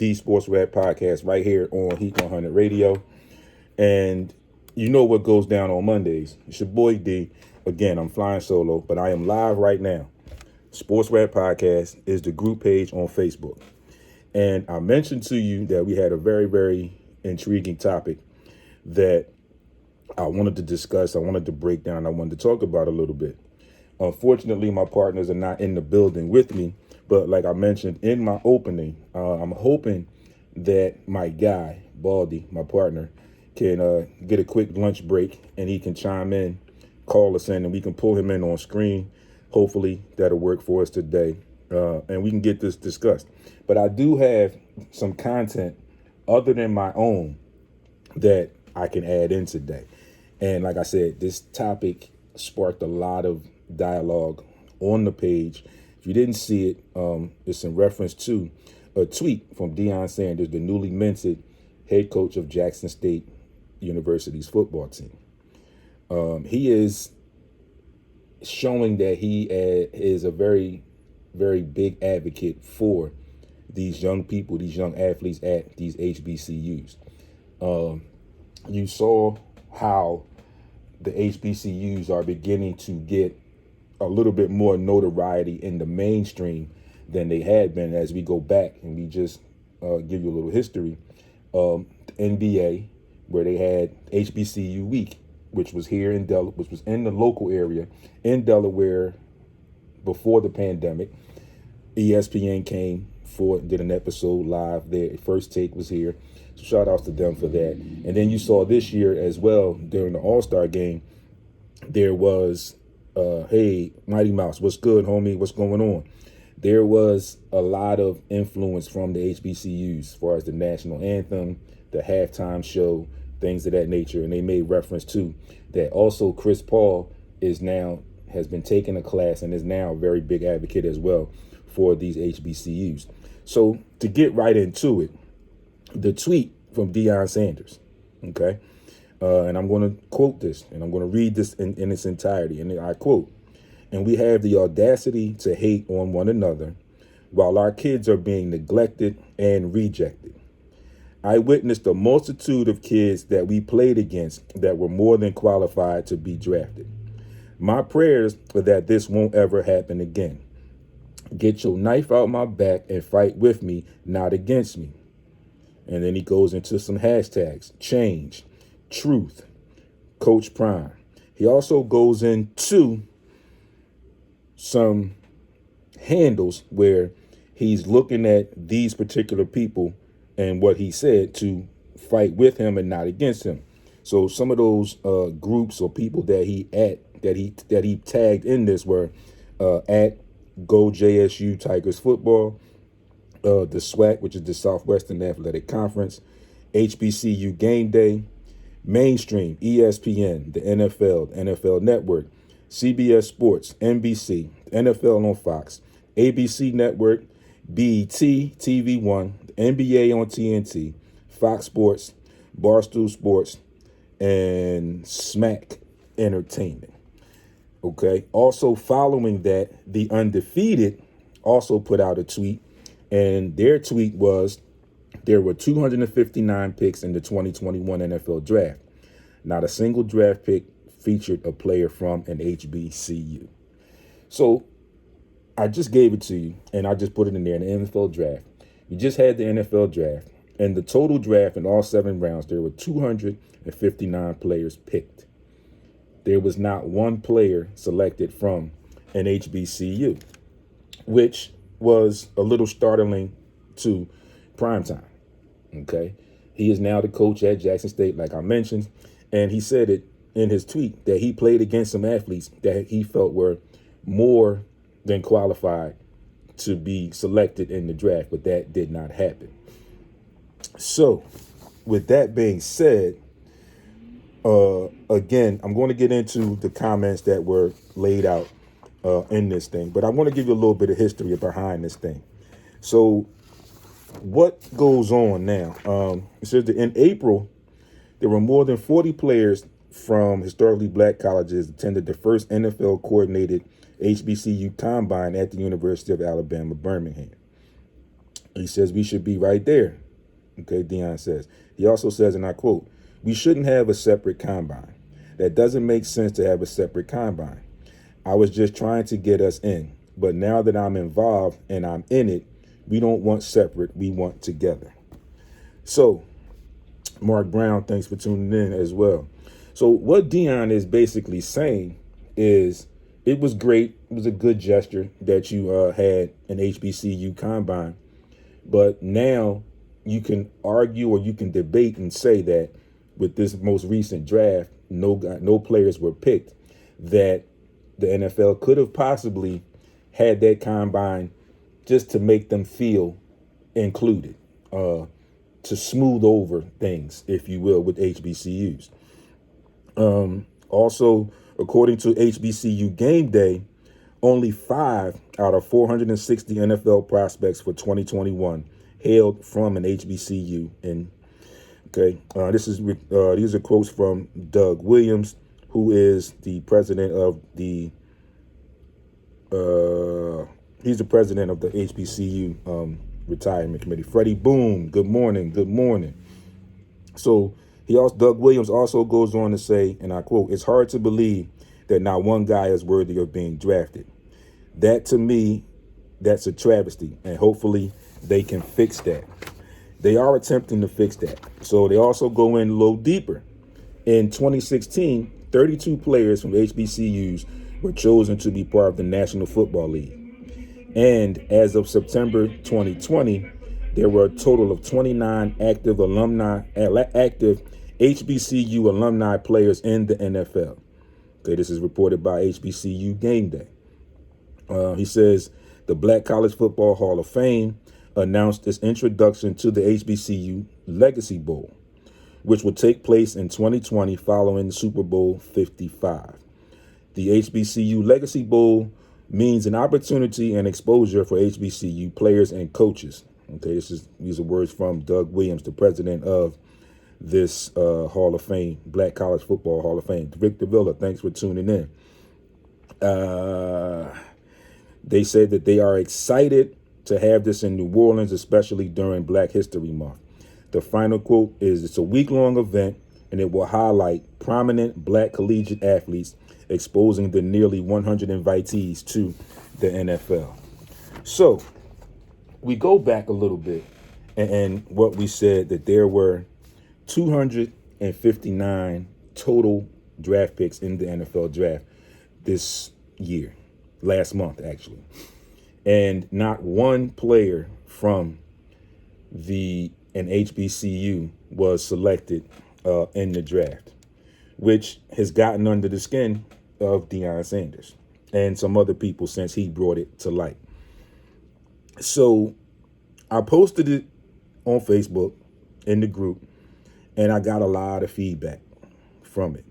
the SportsRap podcast right here on Heat 100 Radio. And you know what goes down on Mondays. It's your boy D. Again, I'm flying solo, but I am live right now. SportsRap Podcast is the group page on Facebook. And I mentioned to you that we had a very, very intriguing topic that I wanted to discuss, I wanted to break down, I wanted to talk about a little bit. Unfortunately, my partners are not in the building with me, but like I mentioned in my opening, I'm hoping that my guy, Baldy, my partner, can get a quick lunch break and he can chime in, call us in, and we can pull him in on screen. Hopefully that'll work for us today, and we can get this discussed. But I do have some content other than my own that I can add in today. And like I said, this topic sparked a lot of dialogue on the page. If you didn't see it, it's in reference to a tweet from Deion Sanders, the newly minted head coach of Jackson State University's football team. He is showing that he is a very, very big advocate for these young people, these young athletes at these HBCUs. You saw how the HBCUs are beginning to get a little bit more notoriety in the mainstream than they had been. As we go back and we just give you a little history, the NBA, where they had HBCU week, which was here in which was in the local area in Delaware before the pandemic. ESPN came forward and did an episode live. Their first take was here. So shout outs to them for that. And then you saw this year as well during the All-Star game, there was, hey, Mighty Mouse, what's good, homie? What's going on? There was a lot of influence from the HBCUs as far as the national anthem, the halftime show, things of that nature. And they made reference to that. Also, Chris Paul has been taking a class and is now a very big advocate as well for these HBCUs. So to get right into it, the tweet from Deion Sanders, okay? And I'm going to quote this, and I'm going to read this in its entirety. And I quote, "And we have the audacity to hate on one another while our kids are being neglected and rejected. I witnessed a multitude of kids that we played against that were more than qualified to be drafted. My prayers are that this won't ever happen again. Get your knife out my back and fight with me, not against me." And then he goes into some hashtags: change, truth, Coach Prime. He also goes into some handles where he's looking at these particular people and what he said to fight with him and not against him. So some of those groups or people that he tagged in this were at Go JSU Tigers Football, the SWAC, which is the Southwestern Athletic Conference, HBCU Game Day, Mainstream, ESPN, the NFL, the NFL Network, CBS Sports, NBC, NFL on Fox, ABC Network, BET, TV1, the NBA on TNT, Fox Sports, Barstool Sports, and Smack Entertainment. Okay. Also following that, the Undefeated also put out a tweet, and their tweet was, there were 259 picks in the 2021 NFL draft. Not a single draft pick featured a player from an HBCU. So I just gave it to you, and I just put it in there in the NFL draft. You just had the NFL draft, and the total draft in all 7 rounds, there were 259 players picked. There was not one player selected from an HBCU, which was a little startling to primetime. Okay. He is now the coach at Jackson State, like I mentioned, and he said it in his tweet that he played against some athletes that he felt were more than qualified to be selected in the draft, but that did not happen. So with that being said, again, I'm going to get into the comments that were laid out in this thing, but I want to give you a little bit of history behind this thing. So what goes on now? It says that in April, there were more than 40 players from historically black colleges attended the first NFL coordinated HBCU combine at the University of Alabama, Birmingham. He says we should be right there. Okay, Deion says. He also says, and I quote, "We shouldn't have a separate combine. That doesn't make sense to have a separate combine. I was just trying to get us in. But now that I'm involved and I'm in it, we don't want separate. We want together." So, Mark Brown, thanks for tuning in as well. So what Deion is basically saying is it was great. It was a good gesture that you had an HBCU combine. But now you can argue or you can debate and say that with this most recent draft, no players were picked, that the NFL could have possibly had that combine just to make them feel included, to smooth over things, if you will, with HBCUs. Also, according to HBCU Game Day, only 5 out of 460 NFL prospects for 2021 hailed from an HBCU. And these are quotes from Doug Williams, who is the president of the HBCU retirement committee. Freddie Boone, good morning, good morning. So Doug Williams also goes on to say, and I quote, "It's hard to believe that not one guy is worthy of being drafted. That, to me, that's a travesty, and hopefully they can fix that." They are attempting to fix that. So they also go in a little deeper. In 2016, 32 players from HBCUs were chosen to be part of the National Football League. And as of September 2020, there were a total of 29 active HBCU alumni players in the NFL. Okay, this is reported by HBCU Game Day. He says the Black College Football Hall of Fame announced its introduction to the HBCU Legacy Bowl, which will take place in 2020 following Super Bowl 55. The HBCU Legacy Bowl means an opportunity and exposure for HBCU players and coaches. Okay, these are words from Doug Williams, the president of this Hall of Fame, Black College Football Hall of Fame. Victor Villa, thanks for tuning in. They said that they are excited to have this in New Orleans, especially during Black History Month. The final quote is, "It's a week-long event, and it will highlight prominent Black collegiate athletes, exposing the nearly 100 invitees to the NFL." So we go back a little bit and what we said, that there were 259 total draft picks in the NFL draft this year, last month actually. And not one player from an HBCU was selected in the draft, which has gotten under the skin of Deion Sanders and some other people since he brought it to light. So I posted it on Facebook in the group, and I got a lot of feedback from it.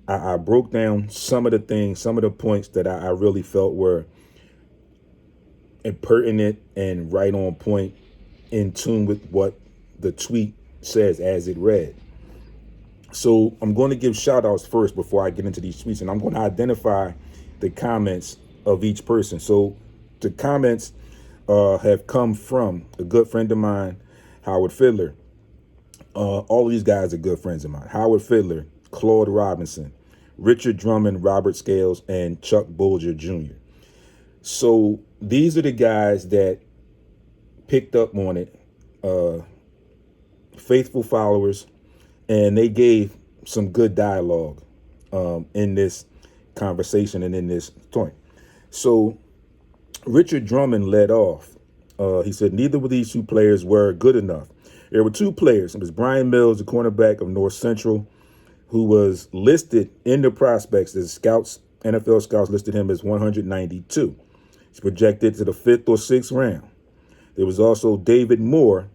I broke down some of the things, some of the points that I really felt were pertinent and right on point, in tune with what the tweet says as it read. So I'm going to give shout outs first before I get into these tweets, and I'm going to identify the comments of each person. So the comments have come from a good friend of mine, Howard Fiddler. All of these guys are good friends of mine. Howard Fiddler, Claude Robinson, Richard Drummond, Robert Scales, and Chuck Bolger Jr. So these are the guys that picked up on it, faithful followers, and they gave some good dialogue in this conversation and in this point. So Richard Drummond led off. He said neither of these two players were good enough. There were two players. It was Brian Mills, the cornerback of North Central, who was listed in the prospects as scouts. NFL scouts listed him as 192. He's projected to the 5th or 6th round. There was also David Moore,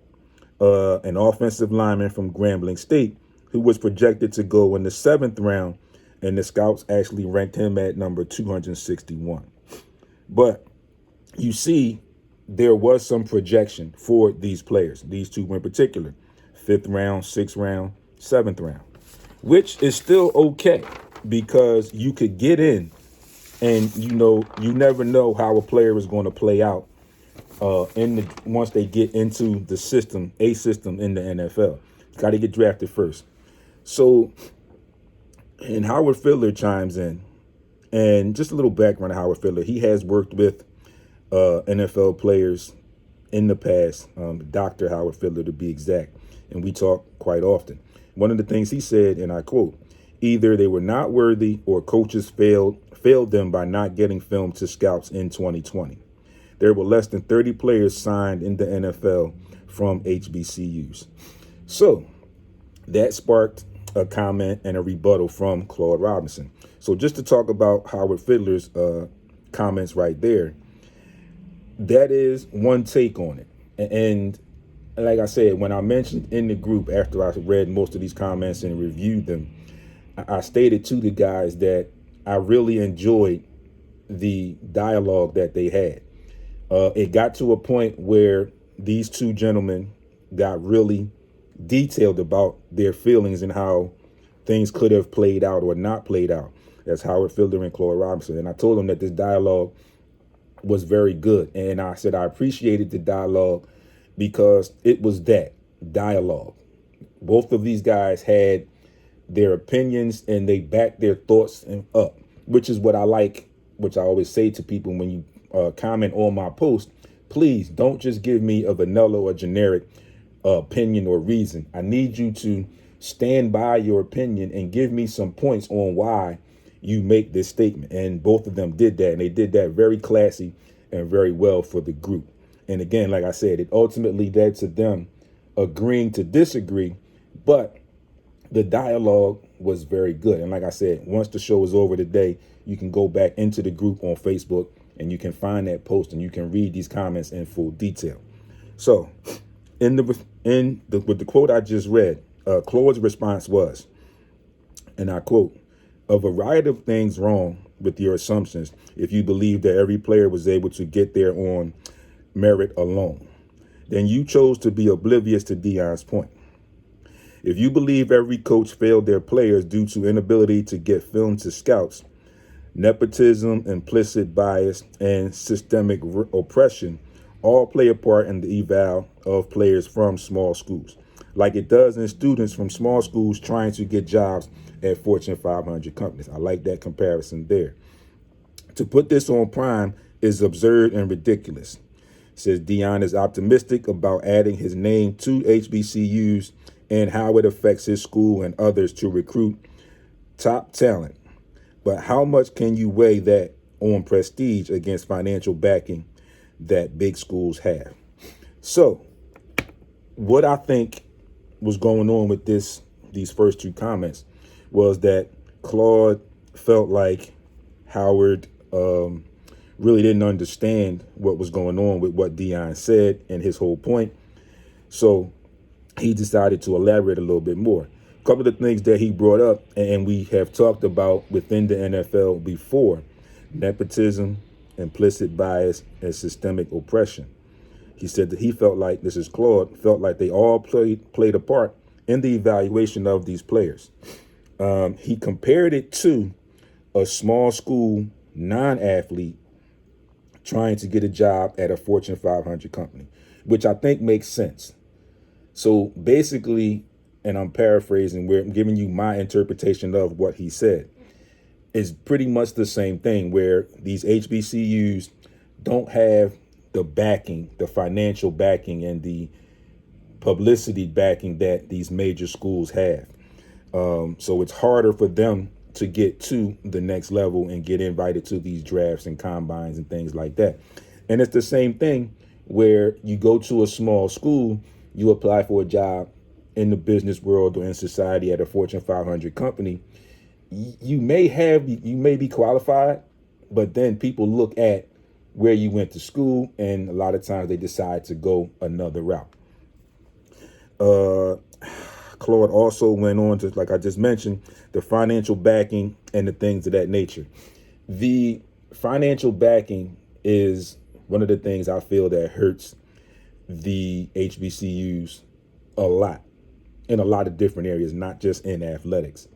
an offensive lineman from Grambling State, who was projected to go in the 7th round, and the scouts actually ranked him at number 261. But you see, there was some projection for these players, these two in particular, 5th round, 6th round, 7th round, which is still okay because you could get in and, you never know how a player is going to play out once they get into the system, a system in the NFL. Got to get drafted first. So, and Howard Fiddler chimes in, and just a little background on Howard Fiddler. He has worked with NFL players in the past, Dr. Howard Fiddler to be exact, and we talk quite often. One of the things he said, and I quote, "Either they were not worthy or coaches failed them by not getting film to scouts in 2020. There were less than 30 players signed in the NFL from HBCUs." So that sparked a comment and a rebuttal from Claude Robinson. So just to talk about Howard Fiddler's comments right there, that is one take on it. And like I said, when I mentioned in the group after I read most of these comments and reviewed them, I stated to the guys that I really enjoyed the dialogue that they had. It got to a point where these two gentlemen got really detailed about their feelings and how things could have played out or not played out. That's Howard Fiddler and Claude Robinson. And I told them that this dialogue was very good. And I said I appreciated the dialogue because it was that dialogue. Both of these guys had their opinions and they backed their thoughts up, which is what I like, which I always say to people when you comment on my post. Please don't just give me a vanilla or generic opinion or reason. I need you to stand by your opinion and give me some points on why you make this statement. And both of them did that, and they did that very classy and very well for the group. And again, like I said, it ultimately led to them agreeing to disagree, but the dialogue was very good. And like I said, once the show is over today, you can go back into the group on Facebook and you can find that post and you can read these comments in full detail. So with the quote I just read, Claude's response was, and I quote, "A variety of things wrong with your assumptions if you believe that every player was able to get there on merit alone. Then you chose to be oblivious to Deion's point. If you believe every coach failed their players due to inability to get film to scouts, nepotism, implicit bias, and systemic oppression all play a part in the eval of players from small schools, like it does in students from small schools trying to get jobs at Fortune 500 companies." I like that comparison there. "To put this on Prime is absurd and ridiculous. Says Deion is optimistic about adding his name to HBCUs and how it affects his school and others to recruit top talent. But how much can you weigh that on prestige against financial backing that big schools have?" So what I think was going on with these first two comments was that Claude felt like Howard really didn't understand what was going on with what Deion said and his whole point. So he decided to elaborate a little bit more. A couple of the things that he brought up, and we have talked about within the NFL before: nepotism, implicit bias, and systemic oppression. He said that he felt like, this is Claude, felt like they all played a part in the evaluation of these players. He compared it to a small school non-athlete trying to get a job at a Fortune 500 company, which I think makes sense. So basically, and I'm paraphrasing, where I'm giving you my interpretation of what he said, is pretty much the same thing, where these HBCUs don't have the backing, the financial backing and the publicity backing that these major schools have. So it's harder for them to get to the next level and get invited to these drafts and combines and things like that. And it's the same thing where you go to a small school, you apply for a job in the business world or in society at a Fortune 500 company. You may be qualified, but then people look at where you went to school, and a lot of times they decide to go another route. Claude also went on to, like I just mentioned, the financial backing and the things of that nature. The financial backing is one of the things I feel that hurts the HBCUs a lot in a lot of different areas, not just in athletics.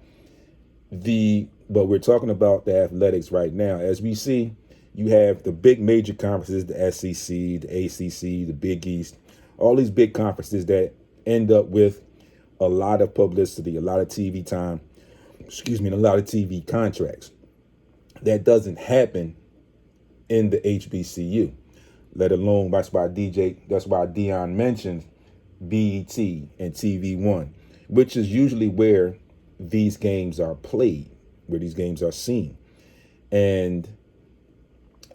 But we're talking about the athletics right now. As we see, you have the big major conferences, the SEC, the ACC, the Big East, all these big conferences that end up with a lot of publicity, a lot of TV time, and a lot of TV contracts. That doesn't happen in the HBCU, let alone that's why Deion mentioned BET and TV1, which is usually where these games are played, where these games are seen. And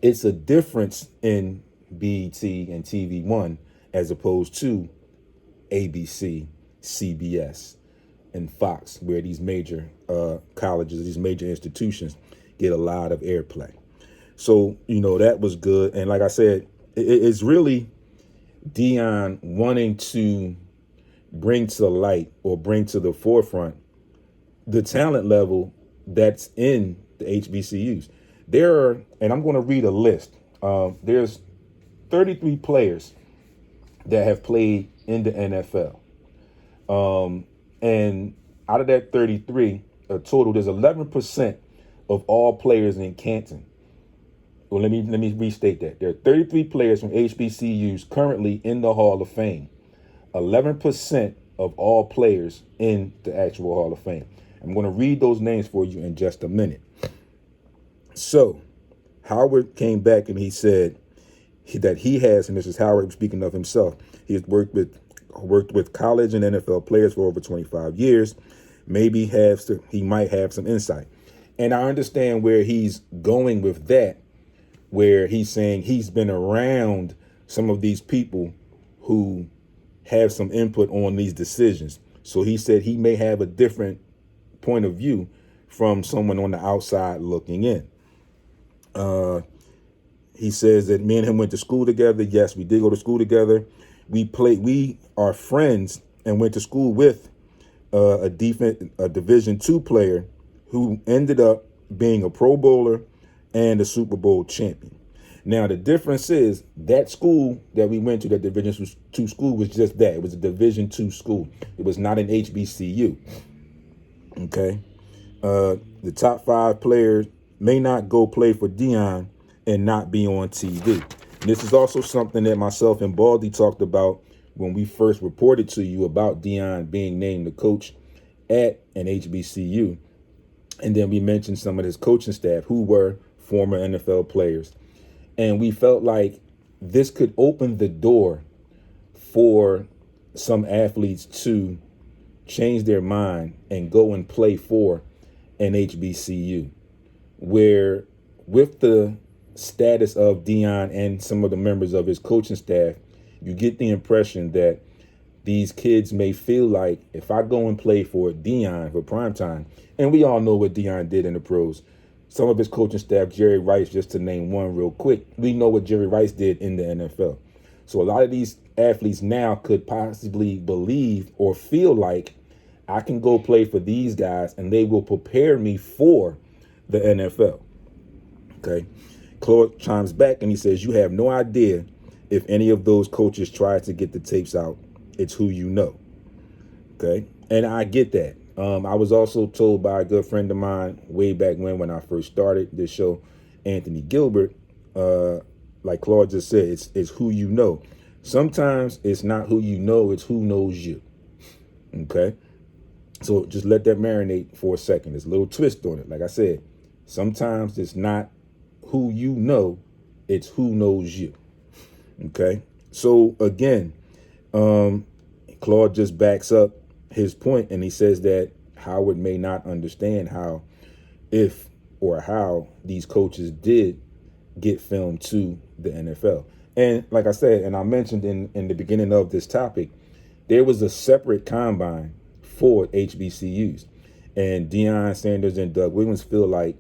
it's a difference in BET and TV1 as opposed to ABC, CBS, and Fox, where these major colleges, these major institutions get a lot of airplay. So, that was good. And like I said, it's really Deion wanting to bring to light or bring to the forefront the talent level that's in the HBCUs. There are, and I'm going to read a list. There's 33 players that have played in the NFL. And out of that 33, a total, there's 11% of all players in Canton. Well, let me restate that. There are 33 players from HBCUs currently in the Hall of Fame. 11% of all players in the actual Hall of Fame. I'm going to read those names for you in just a minute. So, Howard came back and he said that he has, and this is Howard speaking of himself, he has worked with college and NFL players for over 25 years. Maybe he might have some insight. And I understand where he's going with that, where he's saying he's been around some of these people who have some input on these decisions. So he said he may have a different point of view from someone on the outside looking in. He says that me and him went to school together. Yes, we did go to school together. We are friends and went to school with a Division II player who ended up being a Pro Bowler and a Super Bowl champion. Now, the difference is that school that we went to, that Division II school, was just that. It was a Division II school. It was not an HBCU. Okay. The top 5 players may not go play for Deion and not be on TV. And this is also something that myself and Baldy talked about when we first reported to you about Deion being named the coach at an HBCU. And then we mentioned some of his coaching staff who were former NFL players. And we felt like this could open the door for some athletes to change their mind and go and play for an HBCU, where with the status of Deion and some of the members of his coaching staff, you get the impression that these kids may feel like, if I go and play for Deion for primetime, and we all know what Deion did in the pros, some of his coaching staff, Jerry Rice, just to name one real quick, we know what Jerry Rice did in the NFL. So a lot of these athletes now could possibly believe or feel like I can go play for these guys and they will prepare me for the NFL. Okay. Claude chimes back and he says, you have no idea if any of those coaches try to get the tapes out. It's who you know. Okay. And I get that. I was also told by a good friend of mine way back when I first started this show, Anthony Gilbert, like Claude just said, it's who you know. Sometimes it's not who you know, it's who knows you. Okay. So just let that marinate for a second. There's a little twist on it. Like I said, sometimes it's not who you know, it's who knows you. Okay. So again, Claude just backs up his point and he says that Howard may not understand how these coaches did get filmed to the NFL. And like I said, and I mentioned in the beginning of this topic, there was a separate combine for HBCUs. And Deion Sanders and Doug Williams feel like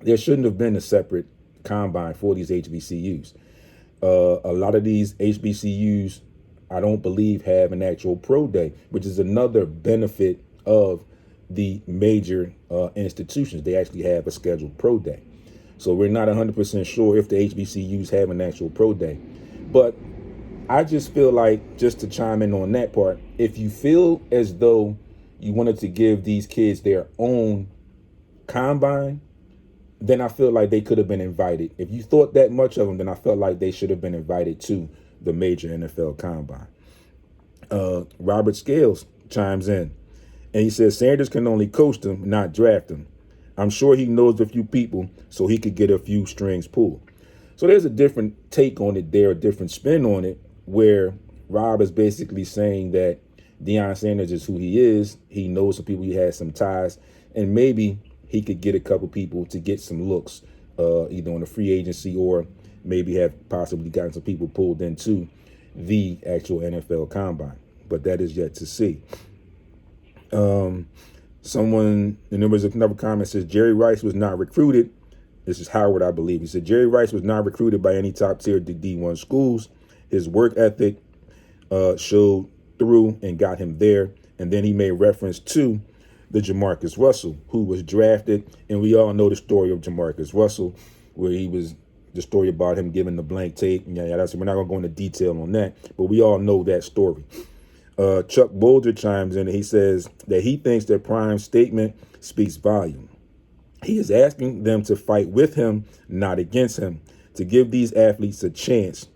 there shouldn't have been a separate combine for these HBCUs. A lot of these HBCUs, I don't believe, have an actual pro day, which is another benefit of the major institutions. They actually have a scheduled pro day. So we're not 100% sure if the HBCUs have an actual pro day. But I just feel like, just to chime in on that part, if you feel as though you wanted to give these kids their own combine, then I feel like they could have been invited. If you thought that much of them, then I felt like they should have been invited to the major NFL combine. Robert Scales chimes in and he says Sanders can only coach them, not draft them. I'm sure he knows a few people so he could get a few strings pulled. So there's a different take on it there, a different spin on it, where Rob is basically saying that Deion Sanders is who he is. He knows some people, he has some ties, and maybe he could get a couple people to get some looks, either on the free agency or maybe have possibly gotten some people pulled into the actual NFL combine. But that is yet to see. Someone, and there was another comment says Jerry Rice was not recruited. This is Howard, I believe. He said Jerry Rice was not recruited by any top tier D1 schools. His work ethic showed through and got him there. And then he made reference to the Jamarcus Russell, who was drafted. And we all know the story of Jamarcus Russell, where he was the story about him giving the blank tape. Yeah, we're not going to go into detail on that, but we all know that story. Chuck Boulder chimes in and he says that he thinks that Prime's statement speaks volume. He is asking them to fight with him, not against him, to give these athletes a chance.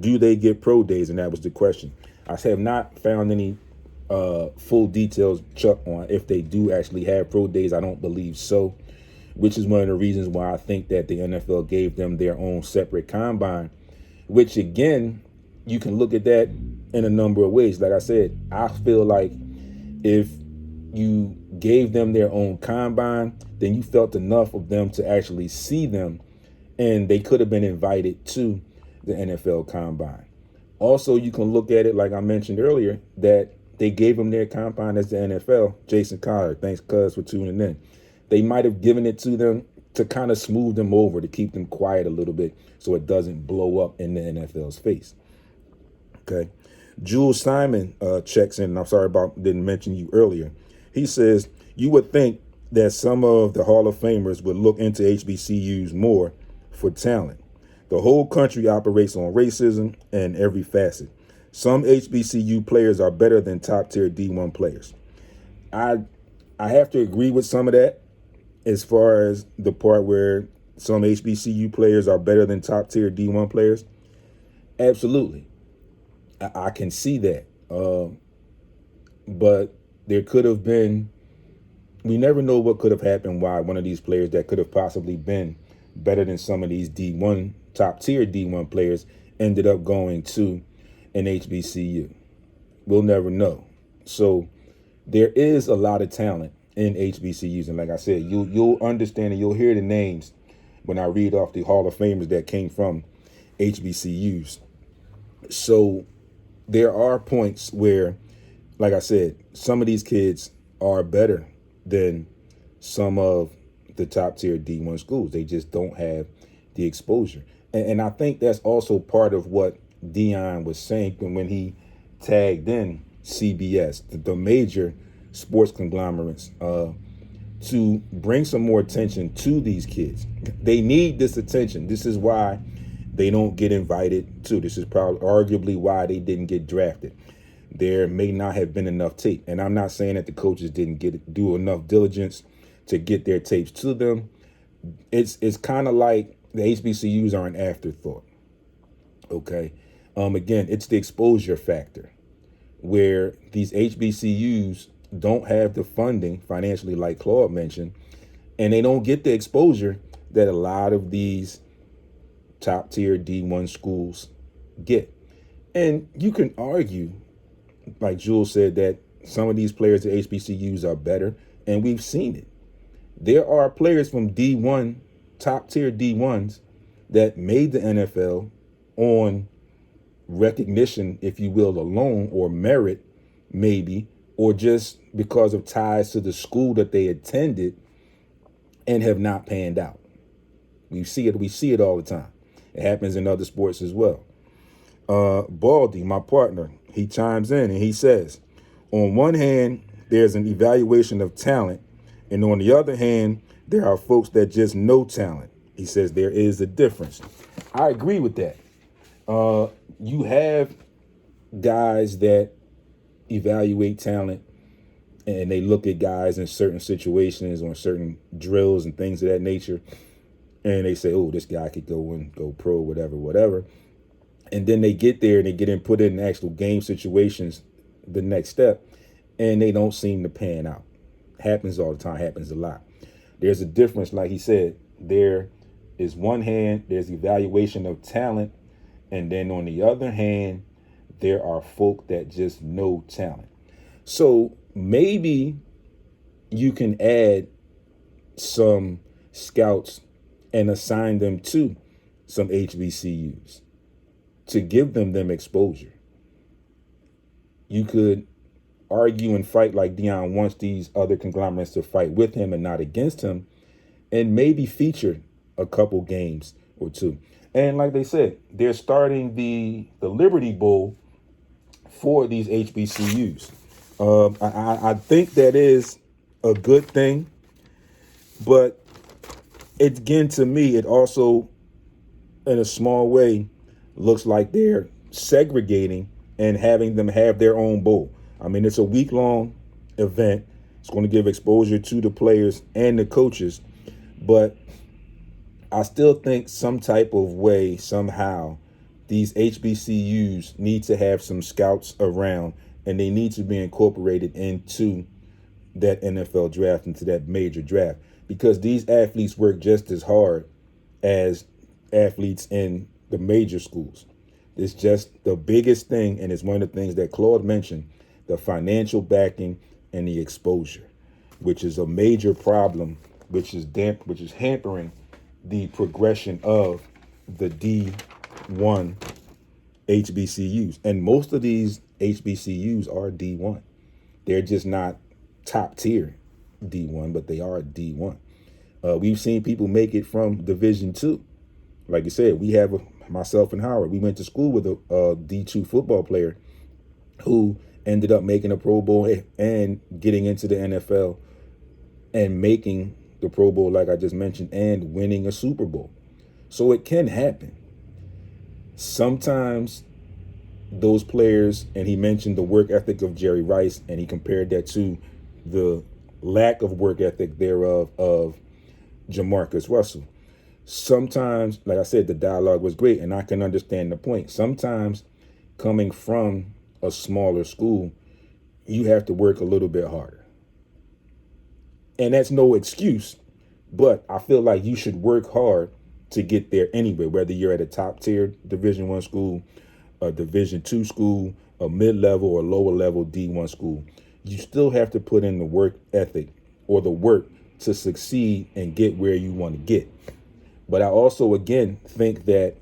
Do they get pro days? And that was the question. I have not found any full details, Chuck, on if they do actually have pro days. I don't believe so, which is one of the reasons why I think that the NFL gave them their own separate combine, which again, you can look at that in a number of ways. Like I said, I feel like if you gave them their own combine, then you felt enough of them to actually see them, and they could have been invited to the NFL combine. Also, you can look at it, like I mentioned earlier, that they gave them their combine as the NFL. Jason Collar, thanks, cuz, for tuning in. They might have given it to them to kind of smooth them over, to keep them quiet a little bit so it doesn't blow up in the NFL's face. Okay. Jules Simon checks in, and I'm sorry didn't mention you earlier. He says, you would think that some of the Hall of Famers would look into HBCUs more for talent. The whole country operates on racism in every facet. Some HBCU players are better than top tier D1 players. I have to agree with some of that, as far as the part where some HBCU players are better than top tier D1 players. Absolutely. I can see that. But there could have been, we never know what could have happened, why one of these players that could have possibly been better than some of these D1, top tier D1 players ended up going to an HBCU. We'll never know. So there is a lot of talent in HBCUs. And like I said, you'll understand and you'll hear the names when I read off the Hall of Famers that came from HBCUs. So there are points where, like I said, some of these kids are better than some of the top tier D1 schools. They just don't have the exposure. And I think that's also part of what Deion was saying when he tagged in CBS, the major sports conglomerates, to bring some more attention to these kids. They need this attention. This is why they don't get invited to. This is probably arguably why they didn't get drafted. There may not have been enough tape. And I'm not saying that the coaches didn't do enough diligence to get their tapes to them. It's kind of like the HBCUs are an afterthought. Okay. Again, it's the exposure factor, where these HBCUs don't have the funding financially, like Claude mentioned, and they don't get the exposure that a lot of these top tier D1 schools get. And you can argue, like Jules said, that some of these players at HBCUs are better, and we've seen it. There are players from D1, top tier D1s, that made the NFL on recognition, if you will, alone, or merit, maybe, or just because of ties to the school that they attended, and have not panned out. We see it all the time. It happens in other sports as well. Baldy, my partner, he chimes in and he says, on one hand, there's an evaluation of talent, and on the other hand, there are folks that just know talent. He says there is a difference. I agree with that. You have guys that evaluate talent, and they look at guys in certain situations or certain drills and things of that nature, and they say, oh, this guy could go pro, whatever. And then they get there and they get in, put in actual game situations, the next step, and they don't seem to pan out. Happens all the time, happens a lot. There's a difference, like he said, there is one hand, there's evaluation of talent, and then on the other hand, there are folk that just know talent. So maybe you can add some scouts and assign them to some HBCUs to give them exposure. You could argue and fight like Deion wants these other conglomerates to fight with him and not against him, and maybe feature a couple games or two. And like they said, they're starting the Liberty Bowl for these HBCUs. I think that is a good thing, but again, to me, it also, in a small way, looks like they're segregating and having them have their own bowl. I mean, it's a week-long event. It's going to give exposure to the players and the coaches, but I still think some type of way, somehow, these HBCUs need to have some scouts around, and they need to be incorporated into that NFL draft, into that major draft, because these athletes work just as hard as athletes in the major schools. It's just the biggest thing, and it's one of the things that Claude mentioned, the financial backing and the exposure, which is a major problem, which is hampering the progression of the D1 HBCUs. And most of these HBCUs are D1. They're just not top tier D1, but they are D1. We've seen people make it from Division II. Like you said, we have myself and Howard. We went to school with a D2 football player who ended up making a Pro Bowl and getting into the NFL and making the Pro Bowl, like I just mentioned, and winning a Super Bowl. So it can happen. Sometimes those players, and he mentioned the work ethic of Jerry Rice, and he compared that to the lack of work ethic thereof of Jamarcus Russell. Sometimes, like I said, the dialogue was great, and I can understand the point. Sometimes coming from a smaller school, you have to work a little bit harder. And that's no excuse, but I feel like you should work hard to get there anyway, whether you're at a top tier Division I school, a Division II school, a mid-level or lower level D1 school. You still have to put in the work ethic or the work to succeed and get where you want to get. But I also, again, think that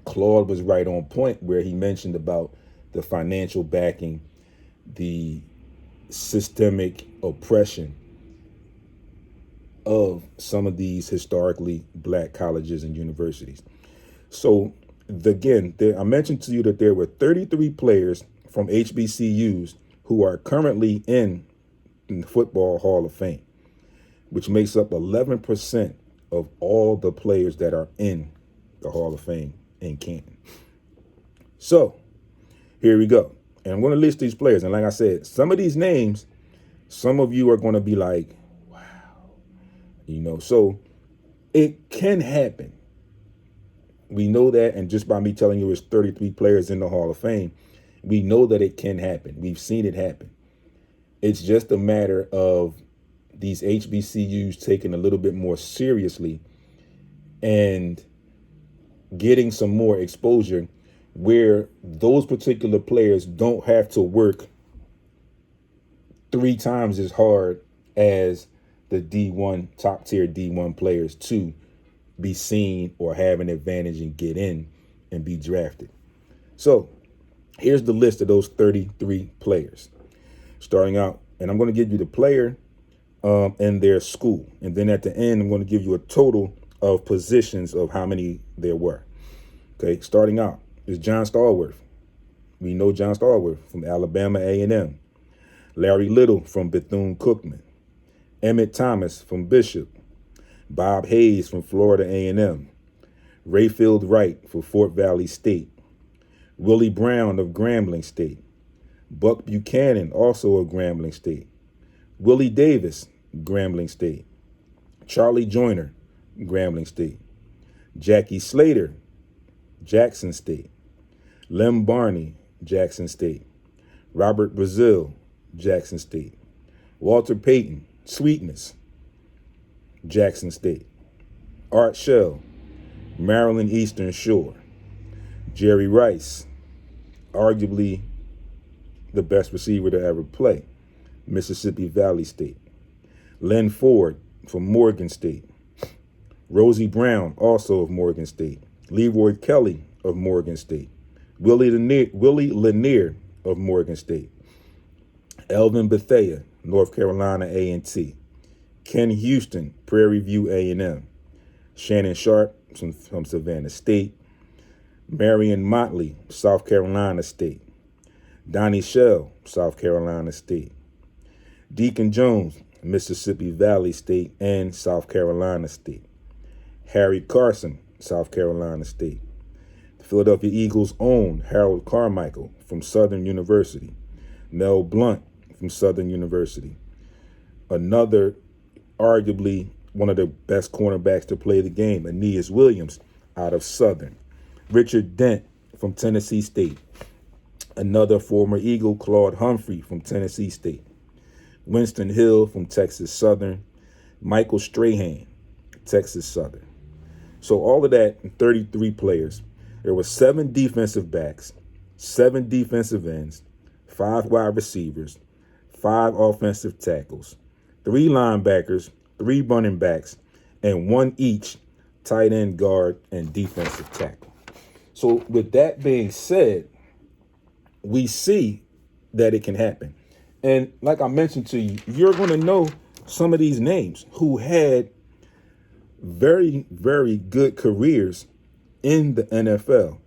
Claude was right on point where he mentioned about the financial backing, the systemic oppression of some of these historically black colleges and universities. So again, I mentioned to you that there were 33 players from HBCUs who are currently in the Football Hall of Fame, which makes up 11% of all the players that are in the Hall of Fame in Canton. So here we go. And I'm going to list these players. And like I said, some of these names, some of you are going to be like, wow, so it can happen. We know that. And just by me telling you it's 33 players in the Hall of Fame, we know that it can happen. We've seen it happen. It's just a matter of these HBCUs taken a little bit more seriously and getting some more exposure where those particular players don't have to work 3 times as hard as the D1, top tier D1 players to be seen or have an advantage and get in and be drafted. So here's the list of those 33 players. Starting out, and I'm going to give you the player and their school. And then at the end, I'm going to give you a total of positions of how many there were. Okay, starting out is John Stallworth. We know John Stallworth from Alabama A&M. Larry Little from Bethune-Cookman. Emmett Thomas from Bishop. Bob Hayes from Florida A&M. Rayfield Wright for Fort Valley State. Willie Brown of Grambling State. Buck Buchanan, also of Grambling State. Willie Davis, Grambling State. Charlie Joyner, Grambling State. Jackie Slater, Jackson State. Lem Barney, Jackson State. Robert Brazil, Jackson State. Walter Payton, Sweetness, Jackson State. Art Shell, Maryland Eastern Shore. Jerry Rice, arguably the best receiver to ever play, Mississippi Valley State. Len Ford from Morgan State. Rosie Brown, also of Morgan State. Leroy Kelly of Morgan State. Willie Lanier of Morgan State. Elvin Bethea, North Carolina A&T. Ken Houston, Prairie View A&M. Shannon Sharp from Savannah State. Marion Motley, South Carolina State. Donnie Shell, South Carolina State. Deacon Jones, Mississippi Valley State and South Carolina State. Harry Carson, South Carolina State. The Philadelphia Eagles' own Harold Carmichael from Southern University. Mel Blount from Southern University. Another, arguably one of the best cornerbacks to play the game, Aeneas Williams out of Southern. Richard Dent from Tennessee State. Another former Eagle, Claude Humphrey from Tennessee State. Winston Hill from Texas Southern. Michael Strahan, Texas Southern. So all of that, 33 players. There were 7 defensive backs, 7 defensive ends, 5 wide receivers, 5 offensive tackles, 3 linebackers, 3 running backs, and 1 each tight end, guard, and defensive tackle. So with that being said, we see that it can happen. And like I mentioned to you, you're going to know some of these names who had very, very good careers in the NFL.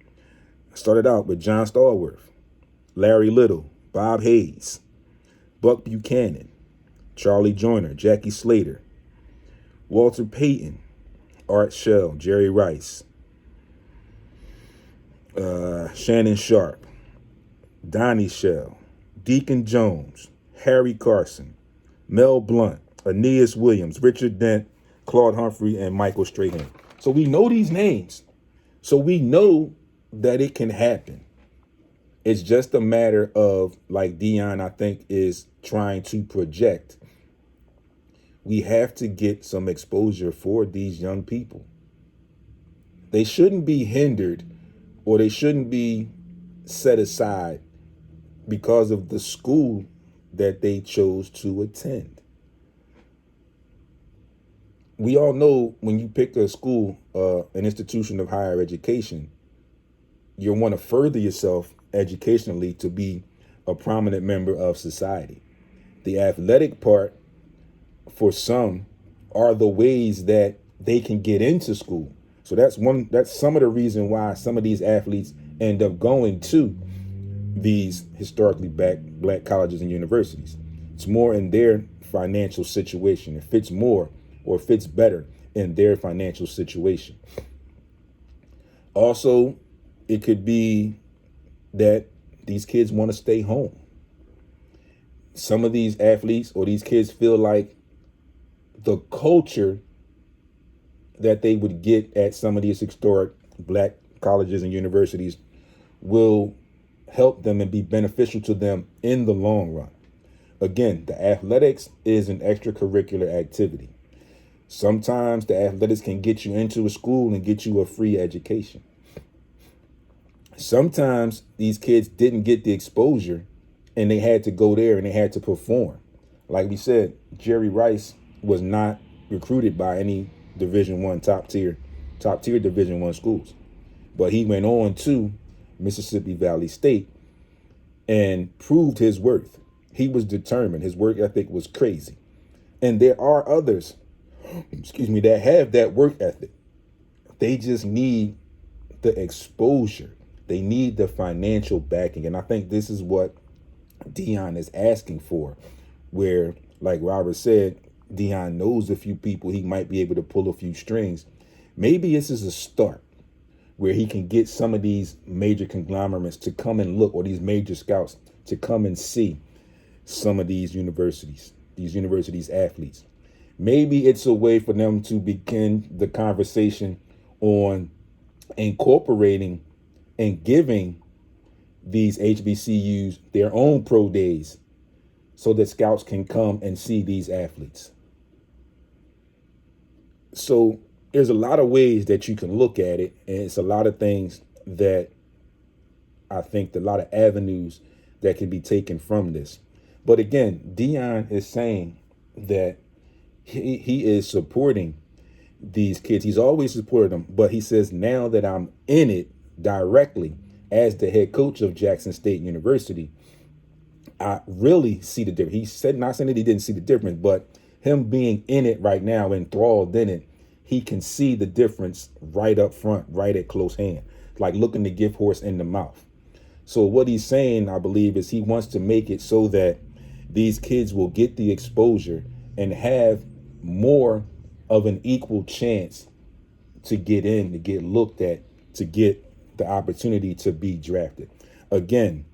I started out with John Stallworth, Larry Little, Bob Hayes, Buck Buchanan, Charlie Joyner, Jackie Slater, Walter Payton, Art Shell, Jerry Rice, Shannon Sharp, Donnie Shell, Deacon Jones, Harry Carson, Mel Blount, Aeneas Williams, Richard Dent, Claude Humphrey, and Michael Strahan. So we know these names. So we know that it can happen. It's just a matter of, like Deion, I think, is trying to project. We have to get some exposure for these young people. They shouldn't be hindered or they shouldn't be set aside because of the school that they chose to attend. We all know when you pick a school, an institution of higher education, you want to further yourself educationally to be a prominent member of society. The athletic part, for some, are the ways that they can get into school. So that's some of the reason why some of these athletes end up going to these historically black colleges and universities. It's more in their financial situation. It fits more or fits better in their financial situation. Also, it could be that these kids want to stay home. Some of these athletes or these kids feel like the culture that they would get at some of these historic black colleges and universities will help them and be beneficial to them in the long run. Again, the athletics is an extracurricular activity. Sometimes the athletics can get you into a school and get you a free education. Sometimes these kids didn't get the exposure and they had to go there and they had to perform. Like we said, Jerry Rice was not recruited by any Division I top tier Division I schools. But he went on to Mississippi Valley State and proved his worth. He was determined. His work ethic was crazy. And there are others, that have that work ethic. They just need the exposure. They need the financial backing. And I think this is what Deion is asking for, where, like Robert said, Deion knows a few people. He might be able to pull a few strings. Maybe this is a start where he can get some of these major conglomerates to come and look, or these major scouts to come and see some of these universities athletes. Maybe it's a way for them to begin the conversation on incorporating and giving these HBCUs their own pro days so that scouts can come and see these athletes. So there's a lot of ways that you can look at it, and it's a lot of things that I think a lot of avenues that can be taken from this. But again, Deion is saying that he is supporting these kids. He's always supported them, but he says now that I'm in it directly as the head coach of Jackson State University, I really see the difference. He said, not saying that he didn't see the difference, but him being in it right now, enthralled in it, he can see the difference right up front, right at close hand, like looking the gift horse in the mouth. So what he's saying, I believe, is he wants to make it so that these kids will get the exposure and have more of an equal chance to get in, to get looked at, to get the opportunity to be drafted. Again,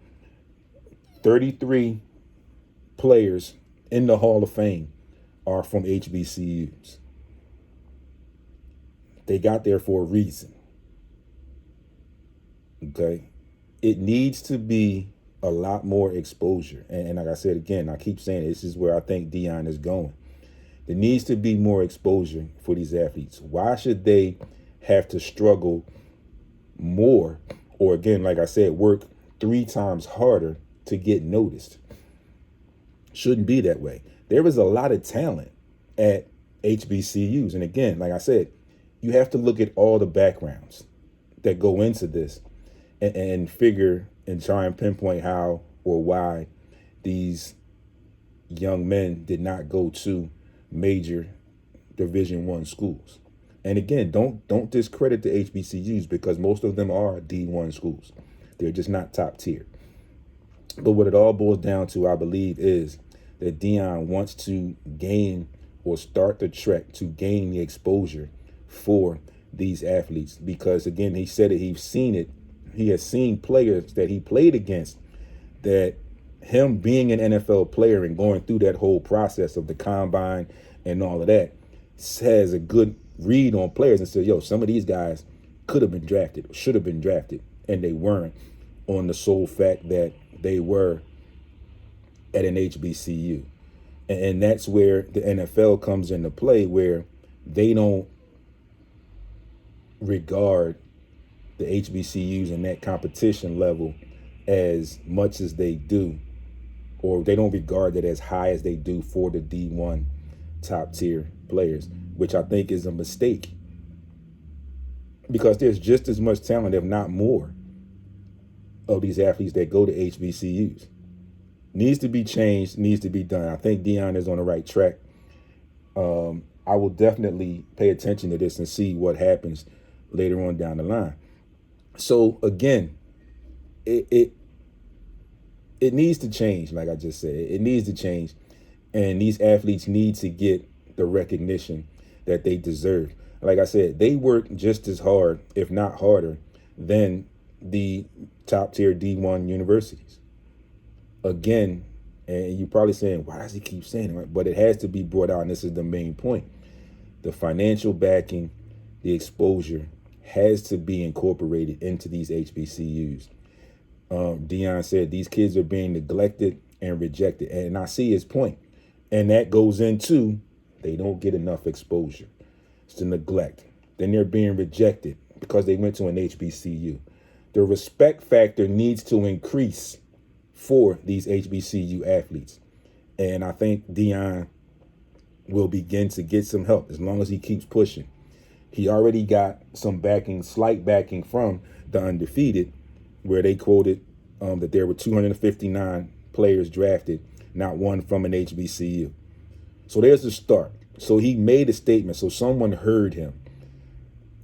33 players in the Hall of Fame are from HBCUs. They got there for a reason. Okay? It needs to be a lot more exposure. And like I said, again, I keep saying this is where I think Deion is going. There needs to be more exposure for these athletes. Why should they have to struggle more, or again, like I said, work 3 times harder to get noticed? Shouldn't be that way. There is a lot of talent at HBCUs. And again, like I said, you have to look at all the backgrounds that go into this and figure and try and pinpoint how or why these young men did not go to major Division I schools. And again, don't discredit the HBCUs, because most of them are D1 schools. They're just not top tier. But what it all boils down to, I believe, is that Deion wants to gain or start the trek to gain the exposure for these athletes. Because again, he said it, he's seen it. He has seen players that he played against, that him being an NFL player and going through that whole process of the combine and all of that, has a good read on players and said, yo, some of these guys could have been drafted, should have been drafted, and they weren't, on the sole fact that they were at an HBCU. And that's where the NFL comes into play, where they don't regard the HBCUs and that competition level as much as they do, or they don't regard it as high as they do for the D1 top tier players, which I think is a mistake, because there's just as much talent, if not more, of these athletes that go to HBCUs. Needs to be changed, needs to be done. I think Deion is on the right track. I will definitely pay attention to this and see what happens later on down the line. So again, it needs to change. Like I just said, it needs to change, and these athletes need to get the recognition that they deserve. Like I said, they work just as hard, if not harder, than the top tier D1 universities. Again, and you're probably saying, why does he keep saying it? But it has to be brought out, and this is the main point. The financial backing, the exposure has to be incorporated into these HBCUs. Deion said these kids are being neglected and rejected, and I see his point. And that goes into, they don't get enough exposure. It's the neglect. Then they're being rejected because they went to an HBCU. The respect factor needs to increase for these HBCU athletes. And I think Deion will begin to get some help as long as he keeps pushing. He already got some backing, slight backing from the Undefeated, where they quoted that there were 259 players drafted, not one from an HBCU. So there's the start. So he made a statement, so someone heard him.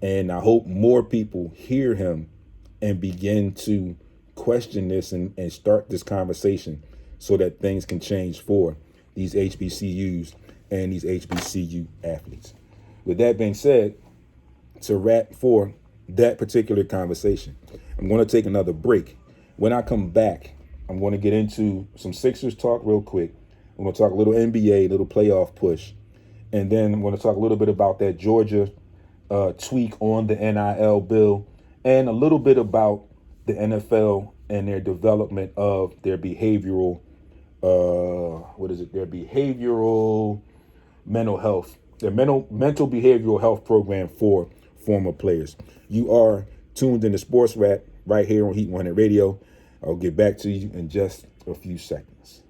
And I hope more people hear him and begin to question this and start this conversation so that things can change for these HBCUs and these HBCU athletes. With that being said, to wrap for that particular conversation, I'm going to take another break. When I come back, I'm going to get into some Sixers talk real quick. I'm going to talk a little NBA, little playoff push. And then I'm going to talk a little bit about that Georgia tweak on the NIL bill, and a little bit about the NFL and their development of their behavioral, their behavioral mental health, their mental behavioral health program for former players. You are tuned into Sports Rap right here on Heat 100 Radio. I'll get back to you in just a few seconds.